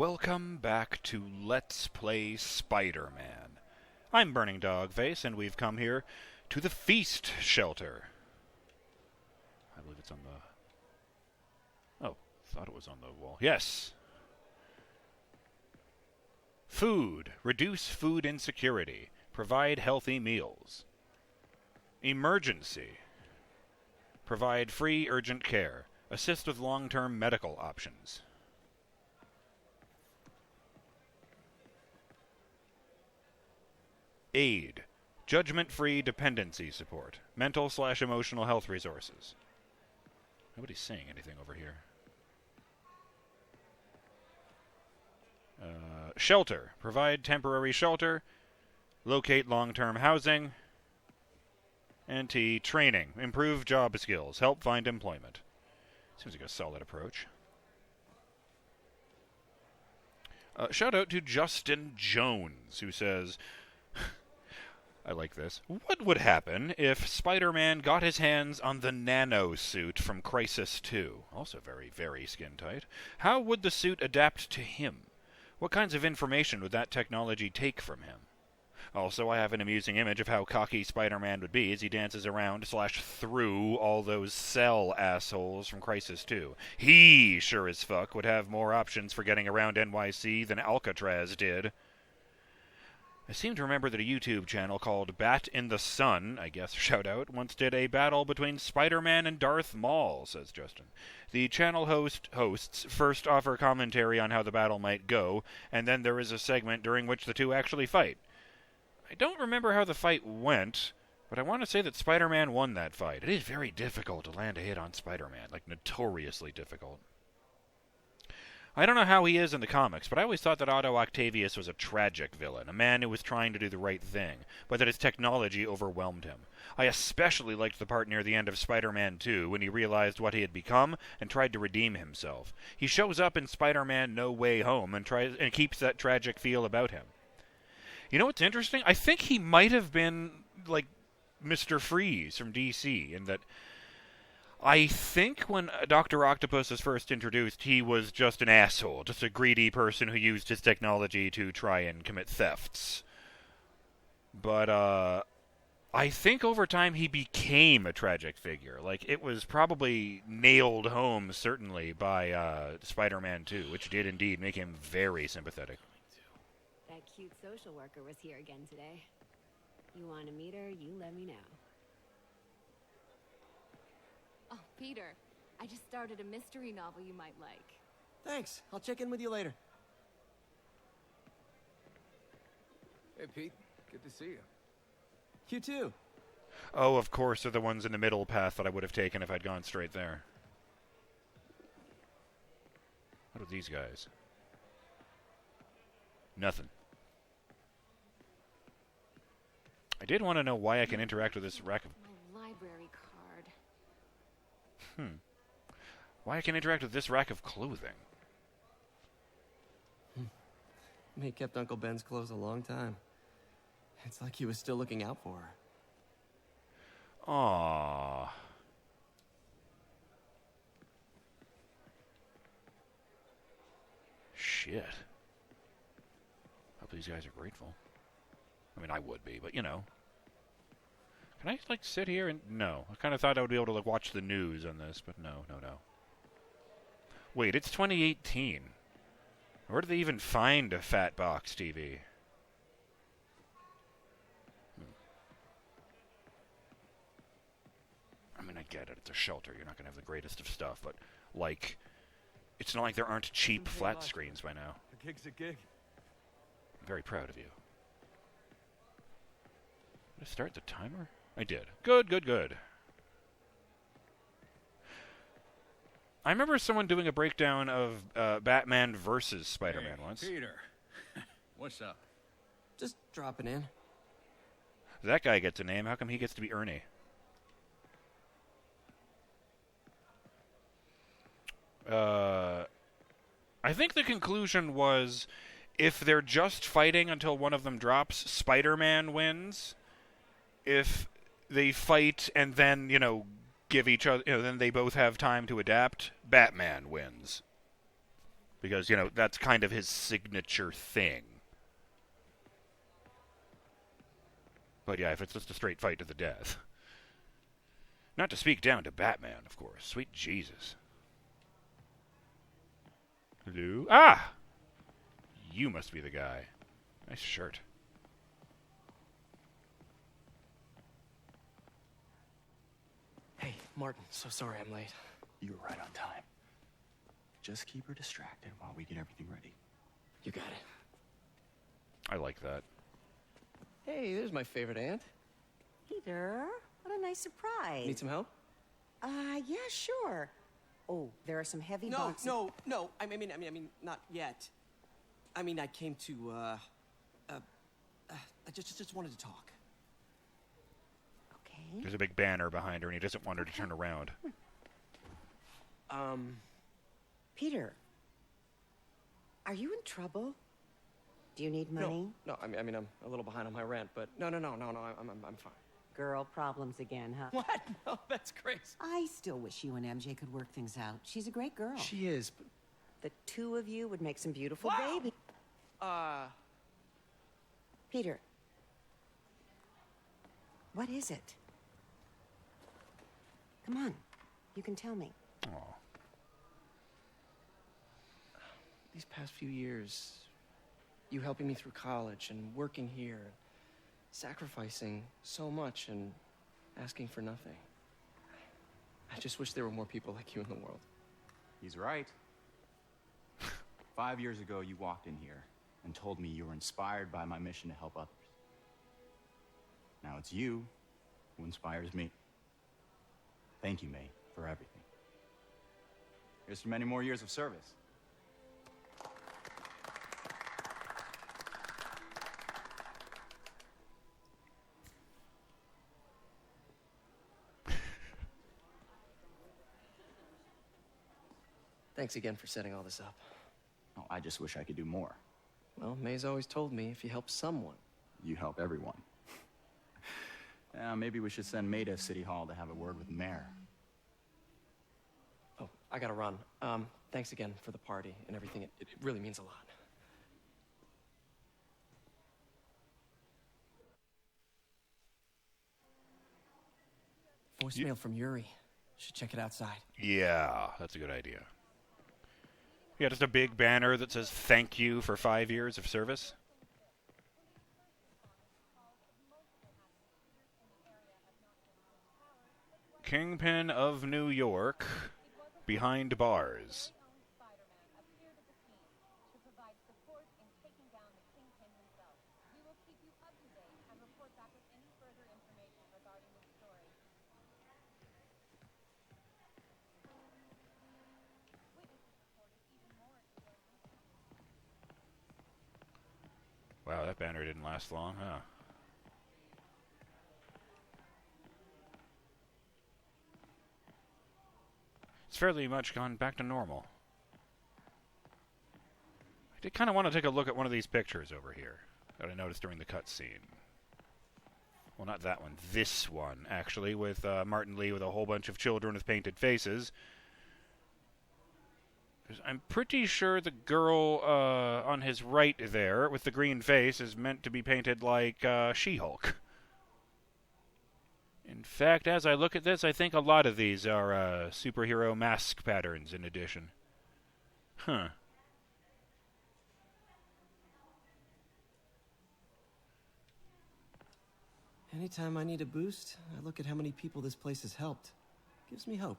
Welcome back to Let's Play Spider-Man. I'm BurningDogFace, and we've come here to the F.E.A.S.T shelter. I believe it's on the... Oh, thought it was on the wall. Yes! Food. Reduce food insecurity. Provide healthy meals. Emergency. Provide free urgent care. Assist with long-term medical options. Aid. Judgment-free dependency support. Mental/emotional health resources. Nobody's saying anything over here. Shelter. Provide temporary shelter. Locate long-term housing. And T. Training. Improve job skills. Help find employment. Seems like a solid approach. Shout out to Justin Jones, who says... I like this. What would happen if Spider-Man got his hands on the nano suit from Crisis 2? Also very, very skin tight. How would the suit adapt to him? What kinds of information would that technology take from him? Also, I have an amusing image of how cocky Spider-Man would be as he dances around/through all those cell assholes from Crisis 2. He, sure as fuck, would have more options for getting around NYC than Alcatraz did. I seem to remember that a YouTube channel called Bat in the Sun, I guess shout out, once did a battle between Spider-Man and Darth Maul, says Justin. The channel hosts first offer commentary on how the battle might go, and then there is a segment during which the two actually fight. I don't remember how the fight went, but I want to say that Spider-Man won that fight. It is very difficult to land a hit on Spider-Man, like notoriously difficult. I don't know how he is in the comics, but I always thought that Otto Octavius was a tragic villain, a man who was trying to do the right thing, but that his technology overwhelmed him. I especially liked the part near the end of Spider-Man 2 when he realized what he had become and tried to redeem himself. He shows up in Spider-Man No Way Home and keeps that tragic feel about him. You know what's interesting? I think he might have been like Mr. Freeze from DC in that I think when Dr. Octopus was first introduced, he was just an asshole, just a greedy person who used his technology to try and commit thefts. But, I think over time he became a tragic figure. Like, it was probably nailed home, certainly, by Spider-Man 2, which did indeed make him very sympathetic. That cute social worker was here again today. You want to meet her, you let me know. Oh, Peter, I just started a mystery novel you might like. Thanks. I'll check in with you later. Hey, Pete. Good to see you. You too. Oh, of course, they're the ones in the middle path that I would have taken if I'd gone straight there. What are these guys? Nothing. I did want to know why I can interact with this rack of... My library card. Why I can interact with this rack of clothing? May kept Uncle Ben's clothes a long time. It's like he was still looking out for her. Aww. Shit. Hope these guys are grateful. I mean, I would be, but you know. Can I, like, sit here and... No. I kind of thought I would be able to, like, watch the news on this, but no. Wait, it's 2018. Where did they even find a fat box TV? I mean, I get it. It's a shelter. You're not going to have the greatest of stuff, but, like, it's not like there aren't cheap flat screens by now. A gig's a gig. I'm very proud of you. Did I start the timer? I did. Good. I remember someone doing a breakdown of Batman versus Spider-Man once. Peter. What's up? Just dropping in. That guy gets a name. How come he gets to be Ernie? I think the conclusion was if they're just fighting until one of them drops, Spider-Man wins. If they fight and then, give each other, then they both have time to adapt, Batman wins. Because, that's kind of his signature thing. But yeah, if it's just a straight fight to the death. Not to speak down to Batman, of course. Sweet Jesus. Hello? Ah! You must be the guy. Nice shirt. Hey, Martin, so sorry I'm late. You were right on time. Just keep her distracted while we get everything ready. You got it. I like that. Hey, there's my favorite aunt. Peter, what a nice surprise. Need some help? Yeah, sure. Oh, there are some heavy No, boxes. no. I mean, not yet. I mean, I came to, I just wanted to talk. Okay. There's a big banner behind her, and he doesn't want her to turn around. Peter, are you in trouble? Do you need money? No, I mean, I'm a little behind on my rent, but no, I'm fine. Girl problems again, huh? What? No, that's crazy. I still wish you and MJ could work things out. She's a great girl. She is, but... The two of you would make some beautiful Wow. babies. Peter, what is it? Come on, you can tell me. Aw. These past few years, you helping me through college and working here, sacrificing so much and asking for nothing. I just wish there were more people like you in the world. He's right. 5 years ago, you walked in here and told me you were inspired by my mission to help others. Now it's you who inspires me. Thank you, May, for everything. Here's to many more years of service. Thanks again for setting all this up. Oh, I just wish I could do more. Well, May's always told me if you help someone. You help everyone. Maybe we should send May to City Hall to have a word with the mayor. Oh, I gotta run. Thanks again for the party and everything. It really means a lot. Voicemail from Yuri. Should check it outside. Yeah, that's a good idea. Yeah, just a big banner that says thank you for 5 years of service. Kingpin of New York, behind bars. Wow, that banner didn't last long, huh? It's fairly much gone back to normal. I did kind of want to take a look at one of these pictures over here that I noticed during the cutscene. Well, not that one. This one, actually, with Martin Lee with a whole bunch of children with painted faces. I'm pretty sure the girl on his right there with the green face is meant to be painted like She-Hulk. In fact, as I look at this, I think a lot of these are superhero mask patterns in addition. Huh. Anytime I need a boost, I look at how many people this place has helped. Gives me hope.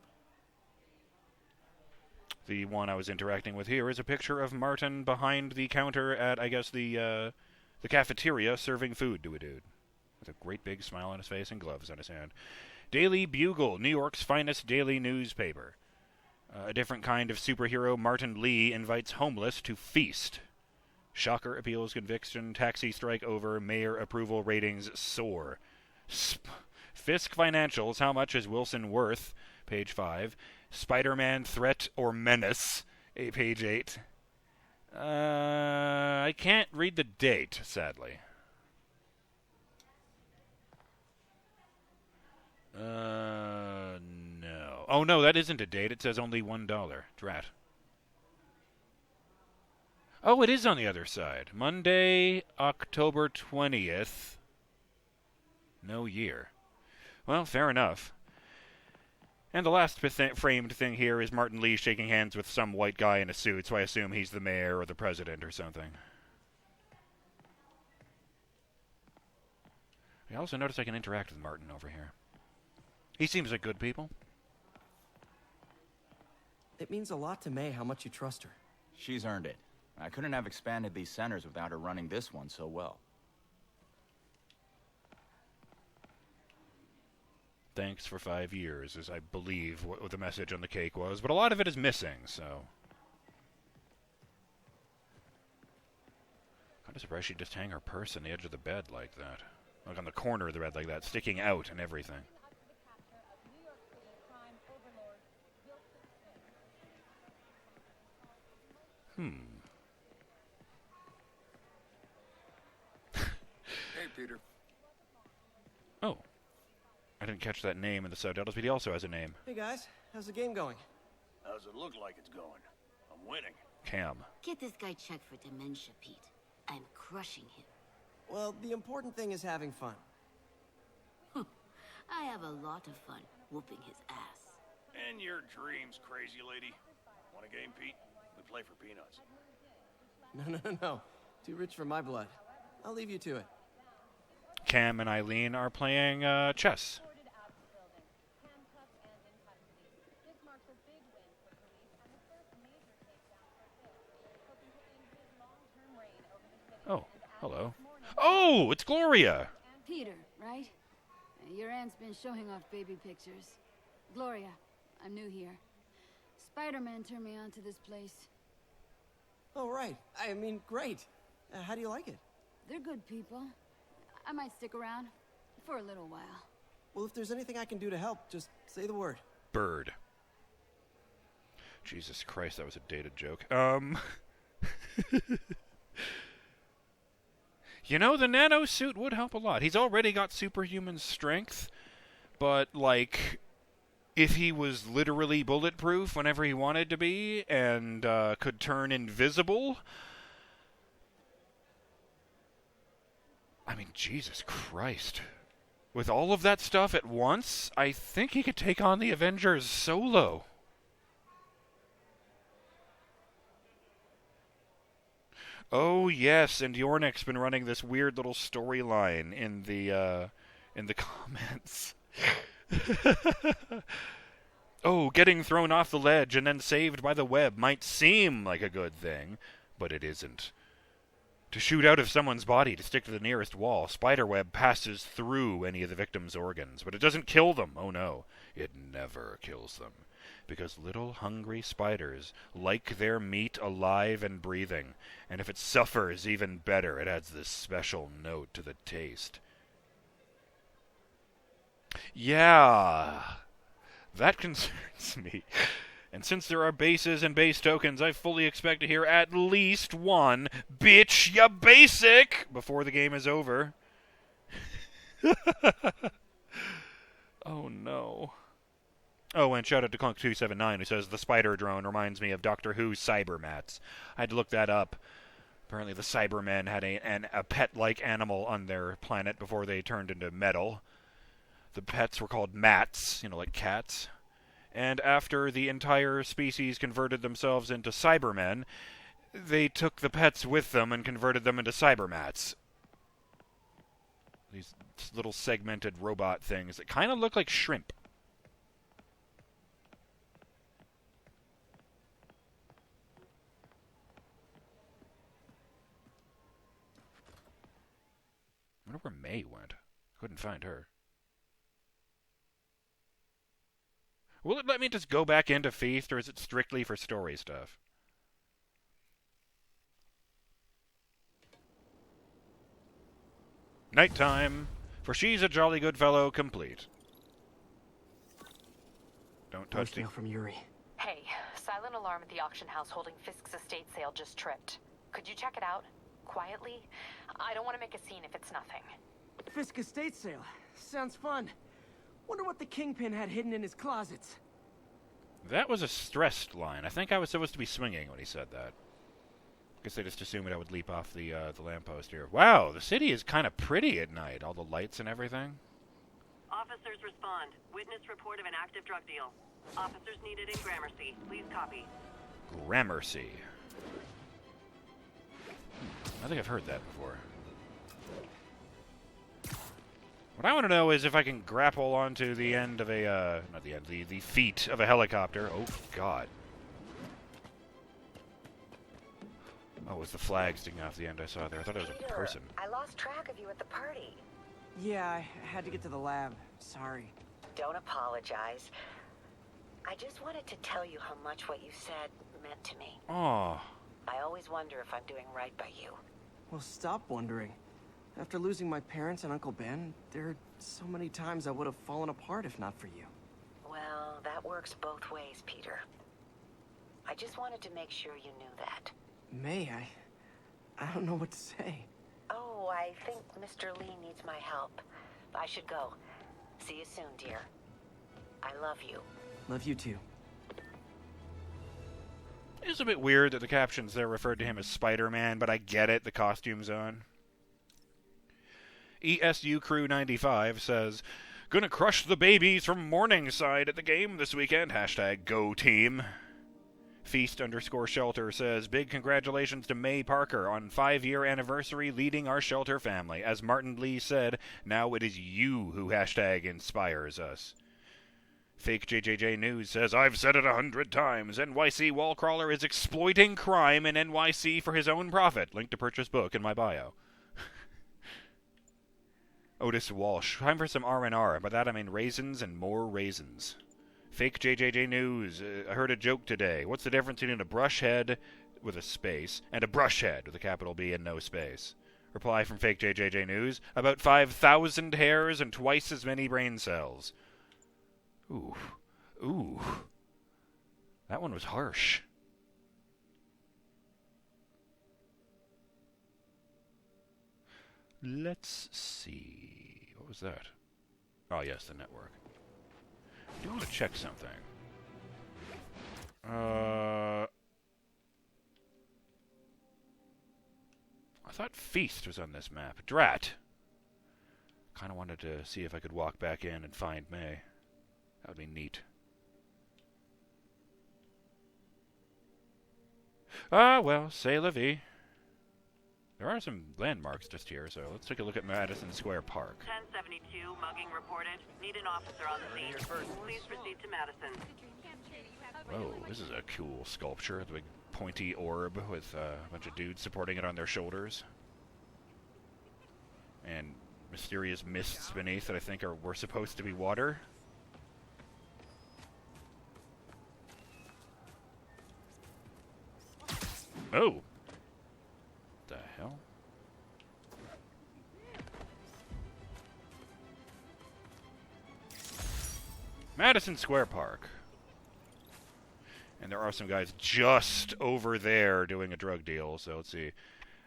The one I was interacting with here is a picture of Martin behind the counter at, I guess, the cafeteria serving food to a dude. With a great big smile on his face and gloves on his hand. Daily Bugle, New York's finest daily newspaper. A different kind of superhero, Martin Lee invites homeless to feast. Shocker appeals conviction, taxi strike over, mayor approval ratings soar. Fisk Financials, how much is Wilson worth? Page 5. Spider-Man threat or menace? Page 8. I can't read the date, sadly. No. Oh, no, that isn't a date. It says only $1. Drat. Oh, it is on the other side. Monday, October 20th. No year. Well, fair enough. And the last framed thing here is Martin Lee shaking hands with some white guy in a suit, so I assume he's the mayor or the president or something. I also notice I can interact with Martin over here. He seems like good people. It means a lot to May how much you trust her. She's earned it. I couldn't have expanded these centers without her running this one so well. Thanks for 5 years, is I believe what the message on the cake was, but a lot of it is missing, so... Kind of surprised she'd just hang her purse on the edge of the bed like that. Like on the corner of the bed like that, sticking out and everything. Hey, Peter. Oh. I didn't catch that name in the subtitles, but he also has a name. Hey guys, how's the game going? How's it look like it's going? I'm winning. Cam. Get this guy checked for dementia, Pete. I'm crushing him. Well, the important thing is having fun. I have a lot of fun whooping his ass. In your dreams, crazy lady. Want a game, Pete? We play for peanuts. No. Too rich for my blood. I'll leave you to it. Cam and Eileen are playing chess. Oh, hello. Oh, it's Gloria! Peter, right? Your aunt's been showing off baby pictures. Gloria, I'm new here. Spider-Man turned me on to this place. Oh, right. I mean, great. How do you like it? They're good people. I might stick around for a little while. Well, if there's anything I can do to help, just say the word. Bird. Jesus Christ, that was a dated joke. You know, the nano suit would help a lot. He's already got superhuman strength, but, like, if he was literally bulletproof whenever he wanted to be and could turn invisible... I mean, Jesus Christ. With all of that stuff at once, I think he could take on the Avengers solo. Oh yes, and Yornik's been running this weird little storyline in the comments. Oh, getting thrown off the ledge and then saved by the web might seem like a good thing, but it isn't. To shoot out of someone's body to stick to the nearest wall, spiderweb passes through any of the victim's organs, but it doesn't kill them. Oh no, it never kills them. Because little hungry spiders like their meat alive and breathing, and if it suffers, even better, it adds this special note to the taste. Yeah, that concerns me. And since there are bases and base tokens, I fully expect to hear at least one "Bitch, ya basic!" before the game is over. Oh no. Oh, and shout out to Clunk279 who says the spider drone reminds me of Doctor Who's Cybermats. I had to look that up. Apparently the Cybermen had a pet-like animal on their planet before they turned into metal. The pets were called mats, like cats. And after the entire species converted themselves into Cybermen, they took the pets with them and converted them into Cybermats. These little segmented robot things that kind of look like shrimp. I wonder where May went. Couldn't find her. Will it let me just go back into F.E.A.S.T, or is it strictly for story stuff? Nighttime, for she's a jolly good fellow complete. Don't touch the... from Yuri. Hey, silent alarm at the auction house holding Fisk's estate sale just tripped. Could you check it out? Quietly? I don't want to make a scene if it's nothing. Fisk estate sale. Sounds fun. Wonder what the Kingpin had hidden in his closets. That was a stressed line. I think I was supposed to be swinging when he said that. Guess they just assumed I would leap off the lamppost here. Wow, the city is kind of pretty at night. All the lights and everything. Officers respond. Witness report of an active drug deal. Officers needed in Gramercy. Please copy. Gramercy. I think I've heard that before. What I want to know is if I can grapple onto the end of a, not the end, the feet of a helicopter. Oh, God. Oh, it was the flag sticking off the end I saw there. I thought it was a person. I lost track of you at the party. Yeah, I had to get to the lab. Sorry. Don't apologize. I just wanted to tell you how much what you said meant to me. Oh. I always wonder if I'm doing right by you. Well, stop wondering. After losing my parents and Uncle Ben, there are so many times I would have fallen apart if not for you. Well, that works both ways, Peter. I just wanted to make sure you knew that. May, I don't know what to say. Oh, I think Mr. Lee needs my help. I should go. See you soon, dear. I love you. Love you too. It's a bit weird that the captions there referred to him as Spider-Man, but I get it, the costume's on. ESU Crew 95 says, "Gonna crush the babies from Morningside at the game this weekend. Hashtag go team." Feast_shelter says, "Big congratulations to May Parker on 5-year anniversary leading our shelter family. As Martin Lee said, now it is you who hashtag inspires us." Fake JJJ News says, "I've said it 100 times. NYC Wallcrawler is exploiting crime in NYC for his own profit. Link to purchase book in my bio." Otis Walsh, "Time for some R&R. By that I mean raisins and more raisins." Fake JJJ News, "I heard a joke today. What's the difference between a brush head with a space and a brush head with a capital B and no space?" Reply from Fake JJJ News, "About 5,000 hairs and twice as many brain cells." Ooh. Ooh. That one was harsh. Let's see. What was that? Oh, yes, the network. I do want to check something. I thought F.E.A.S.T was on this map. Drat. Kind of wanted to see if I could walk back in and find May. That would be neat. Ah, well, c'est la vie. There are some landmarks just here, so let's take a look at Madison Square Park. 1072, mugging reported. Need an officer on the scene. Please proceed to Madison. Oh, this is a cool sculpture. The big pointy orb with a bunch of dudes supporting it on their shoulders. And mysterious mists beneath that I think were supposed to be water. Oh! The hell? Madison Square Park. And there are some guys just over there doing a drug deal, so let's see.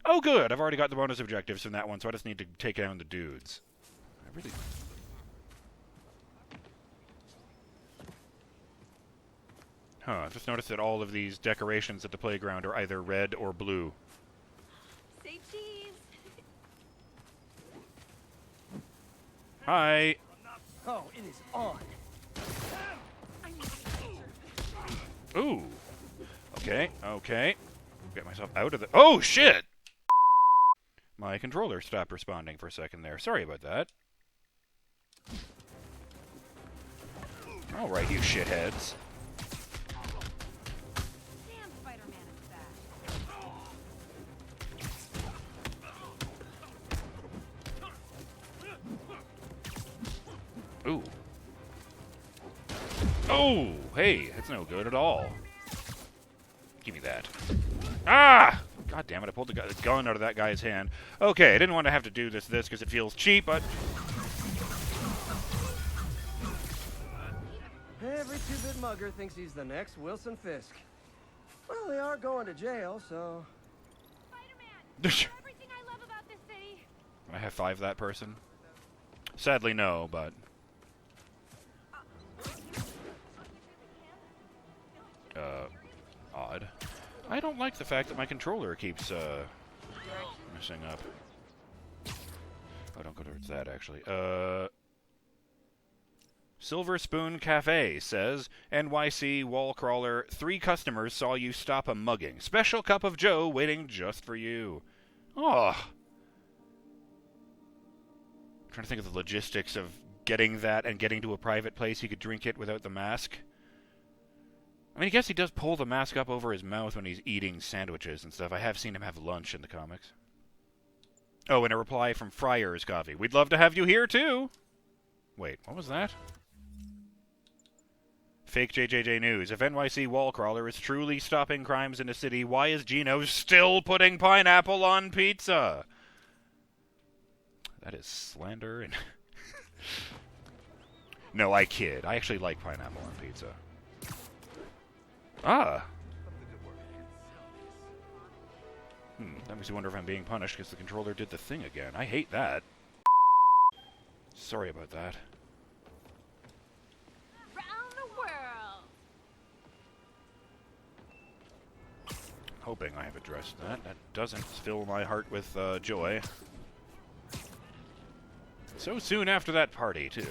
Oh, good! I've already got the bonus objectives from that one, so I just need to take down the dudes. I really... Huh, I've just noticed that all of these decorations at the playground are either red or blue. Say cheese. Hi! Oh, it is on. Ooh! Okay, okay. Get myself out of the... Oh, shit! My controller stopped responding for a second there. Sorry about that. Alright, you shitheads. Damn, Spider-Man is back. Ooh. Oh! Hey, that's no good at all. Give me that. Ah! God damn it, I pulled the gun out of that guy's hand. Okay, I didn't want to have to do this because it feels cheap, but... Every two-bit mugger thinks he's the next Wilson Fisk. Well, they are going to jail, so... Spider-Man! Everything I love about this city. I high-five that person? Sadly, no, but... Odd. I don't like the fact that my controller keeps messing up. Oh, don't go towards that, actually. Silver Spoon Cafe says, NYC wall crawler, 3 customers saw you stop a mugging. Special cup of Joe waiting just for you. Oh. I'm trying to think of the logistics of getting that and getting to a private place he could drink it without the mask. I mean, I guess he does pull the mask up over his mouth when he's eating sandwiches and stuff. I have seen him have lunch in the comics. Oh, and a reply from Friars Coffee. We'd love to have you here, too. Wait, what was that? Fake JJJ News. If NYC Wallcrawler is truly stopping crimes in a city, why is Gino still putting pineapple on pizza? That is slander and... No, I kid. I actually like pineapple on pizza. Ah! That makes me wonder if I'm being punished because the controller did the thing again. I hate that. Sorry about that. Around the world. Hoping I have addressed that. That doesn't fill my heart with joy. So soon after that party, too.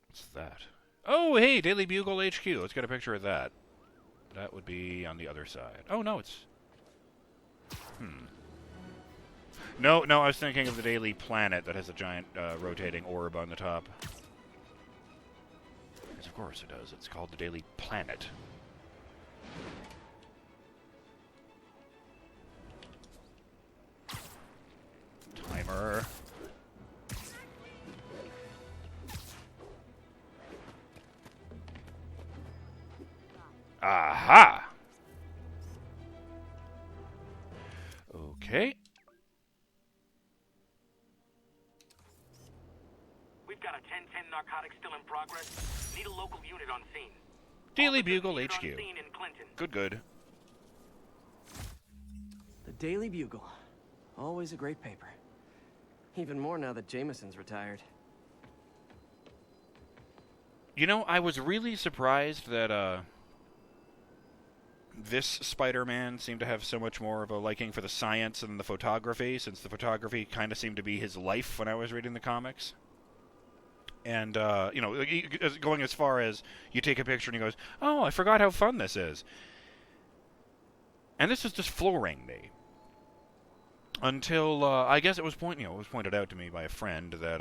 What's that? Oh, hey, Daily Bugle HQ. Let's get a picture of that. That would be on the other side. Oh, no, it's... No, I was thinking of the Daily Planet that has a giant rotating orb on the top. Because of course it does. It's called the Daily Planet. Timer. Aha! Okay. We've got a 10-10 narcotics still in progress. Need a local unit on scene. Daily Bugle Unit HQ. on scene in Clinton. Good. The Daily Bugle. Always a great paper. Even more now that Jameson's retired. You know, I was really surprised that, this Spider-Man seemed to have so much more of a liking for the science than the photography, since the photography kind of seemed to be his life when I was reading the comics. And, you know, going as far as you take a picture and he goes, oh, I forgot how fun this is. And this was just flooring me. Until, I guess it was pointed out to me by a friend that,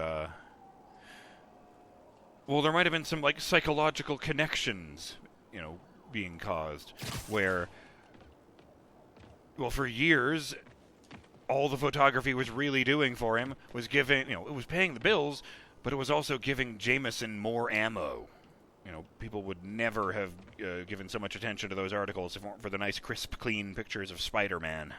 well, there might have been some, like, psychological connections, you know, being caused, where, well, for years, all the photography was really doing for him was giving, you know, it was paying the bills, but it was also giving Jameson more ammo. You know, people would never have given so much attention to those articles if it weren't for the nice, crisp, clean pictures of Spider-Man.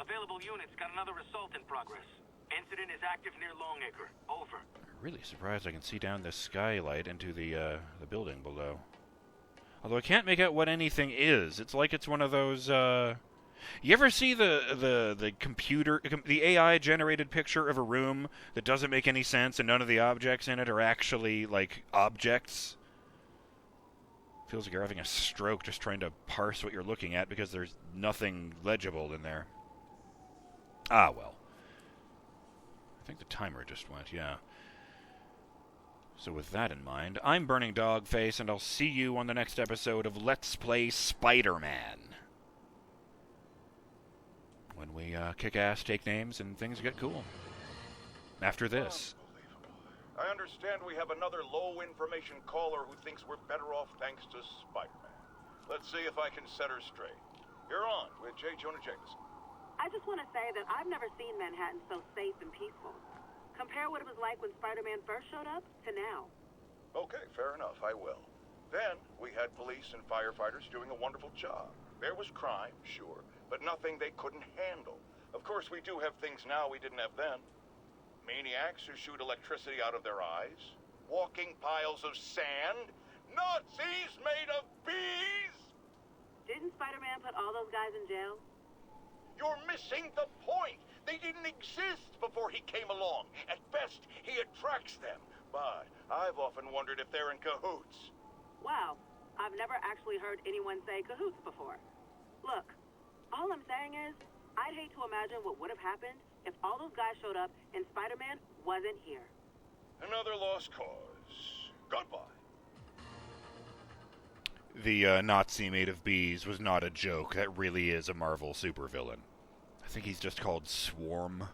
Available units got another assault in progress. Incident is active near Longacre. Over. I'm really surprised I can see down this skylight into the building below. Although I can't make out what anything is. It's like it's one of those, You ever see the computer, the AI-generated picture of a room that doesn't make any sense and none of the objects in it are actually, like, objects? Feels like you're having a stroke just trying to parse what you're looking at because there's nothing legible in there. Ah, well. I think the timer just went, yeah. So with that in mind, I'm BurningDogFace, and I'll see you on the next episode of Let's Play Spider-Man. When we kick ass, take names, and things get cool. After this. I understand we have another low-information caller who thinks we're better off thanks to Spider-Man. Let's see if I can set her straight. You're on with J. Jonah Jameson. I just want to say that I've never seen Manhattan so safe and peaceful. Compare what it was like when Spider-Man first showed up to now. Okay, fair enough, I will. Then, we had police and firefighters doing a wonderful job. There was crime, sure, but nothing they couldn't handle. Of course, we do have things now we didn't have then. Maniacs who shoot electricity out of their eyes. Walking piles of sand. Nazis made of bees! Didn't Spider-Man put all those guys in jail? You're missing the point. They didn't exist before he came along. At best, he attracts them. But I've often wondered if they're in cahoots. Wow, I've never actually heard anyone say cahoots before. Look, all I'm saying is, I'd hate to imagine what would have happened if all those guys showed up and Spider-Man wasn't here. Another lost cause. Goodbye. The Nazi made of bees was not a joke. That really is a Marvel supervillain. I think he's just called Swarm.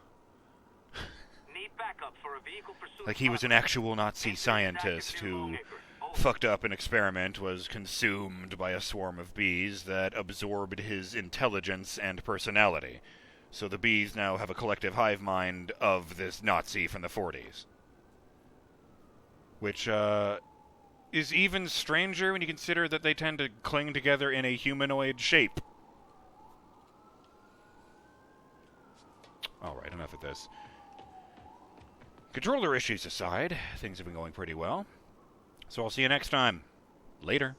Need backup for a vehicle pursuit. Like he was an actual Nazi scientist who fucked up an experiment, was consumed by a swarm of bees that absorbed his intelligence and personality. So the bees now have a collective hive mind of this Nazi from the 40s. Which, is even stranger when you consider that they tend to cling together in a humanoid shape. Alright, enough of this. Controller issues aside, things have been going pretty well. So I'll see you next time. Later.